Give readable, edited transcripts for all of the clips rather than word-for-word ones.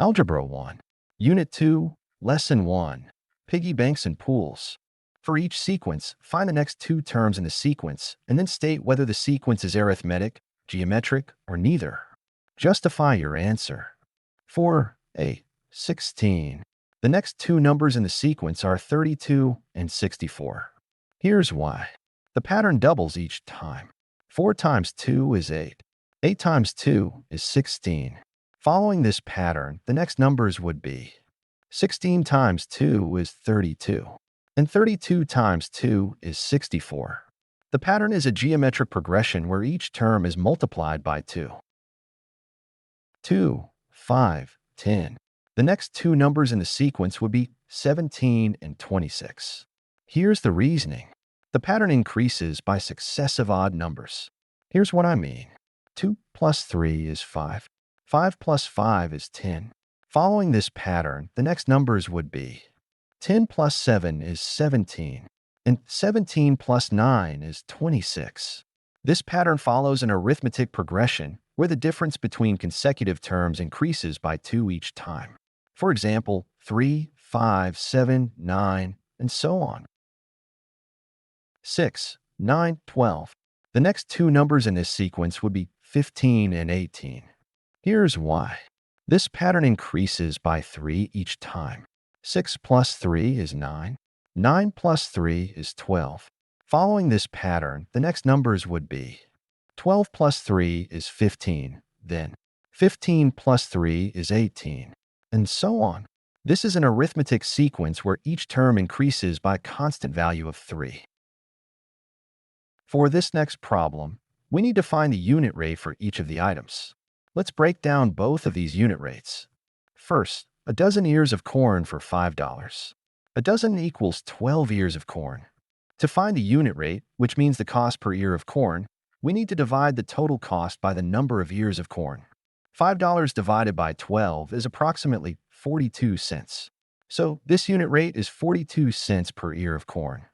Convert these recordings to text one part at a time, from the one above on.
Algebra 1, Unit 2, Lesson 1, Piggy Banks and Pools. For each sequence, find the next two terms in the sequence and then state whether the sequence is arithmetic, geometric, or neither. Justify your answer. For A. 16. The next two numbers in the sequence are 32 and 64. Here's why. The pattern doubles each time. 4 times 2 is 8. 8 times 2 is 16. Following this pattern, the next numbers would be 16 times 2 is 32, and 32 times 2 is 64. The pattern is a geometric progression where each term is multiplied by 2. 2, 5, 10. The next two numbers in the sequence would be 17 and 26. Here's the reasoning. The pattern increases by successive odd numbers. Here's what I mean. 2 plus 3 is 5. 5 plus 5 is 10. Following this pattern, the next numbers would be 10 plus 7 is 17, and 17 plus 9 is 26. This pattern follows an arithmetic progression where the difference between consecutive terms increases by 2 each time. For example, 3, 5, 7, 9, and so on. 6, 9, 12. The next two numbers in this sequence would be 15 and 18. Here's why. This pattern increases by 3 each time. 6 plus 3 is 9. 9 plus 3 is 12. Following this pattern, the next numbers would be 12 plus 3 is 15, then 15 plus 3 is 18, and so on. This is an arithmetic sequence where each term increases by a constant value of 3. For this next problem, we need to find the unit rate for each of the items. Let's break down both of these unit rates. First, a dozen ears of corn for $5. A dozen equals 12 ears of corn. To find the unit rate, which means the cost per ear of corn, we need to divide the total cost by the number of ears of corn. $5 divided by 12 is approximately 42 cents. So this unit rate is 42 cents per ear of corn.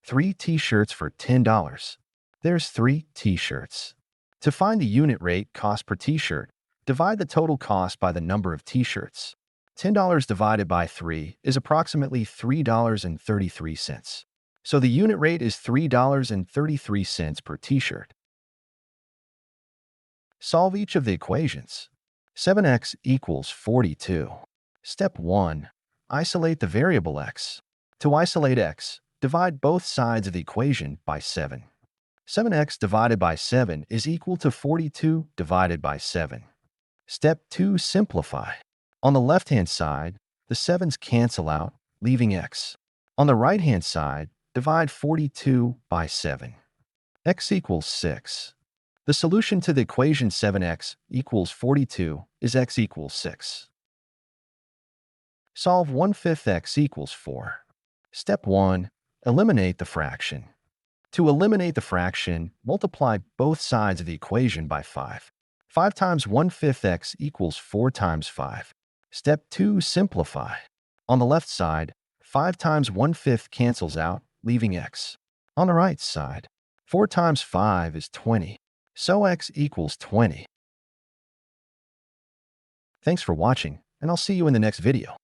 3 t-shirts for $10. There's 3 t-shirts. To find the unit rate cost per t-shirt, divide the total cost by the number of t-shirts. $10 divided by 3 is approximately $3.33. So the unit rate is $3.33 per t-shirt. Solve each of the equations. 7x equals 42. Step 1. Isolate the variable x. To isolate x, divide both sides of the equation by 7. 7x divided by 7 is equal to 42 divided by 7. Step 2. Simplify. On the left-hand side, the 7's cancel out, leaving x. On the right-hand side, divide 42 by 7. X equals 6. The solution to the equation 7x equals 42 is x equals 6. Solve 1/5 x equals 4. Step 1. Eliminate the fraction. To eliminate the fraction, multiply both sides of the equation by 5. 5 times 1/5 x equals 4 times 5. Step 2. Simplify. On the left side, 5 times 1/5 cancels out, leaving x. On the right side, 4 times 5 is 20. So x equals 20. Thanks for watching, and I'll see you in the next video.